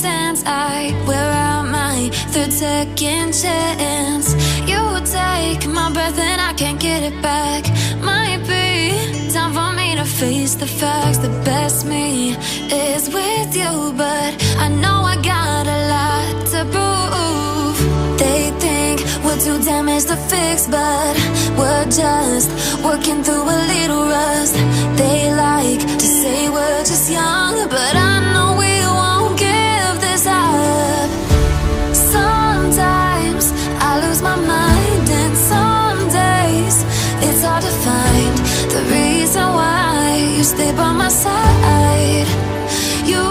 dance. I wear out my third second chance. You take my breath and I can't get it back. Might be time for me to face the facts. The best me is with you, but I know I got a lot to prove. They think we're too damaged to fix, but we're just working through a little rust. They like to say we're just young, but I know we won't give this up. Sometimes I lose my mind, and some days it's hard to find the reason why you stay by my side. You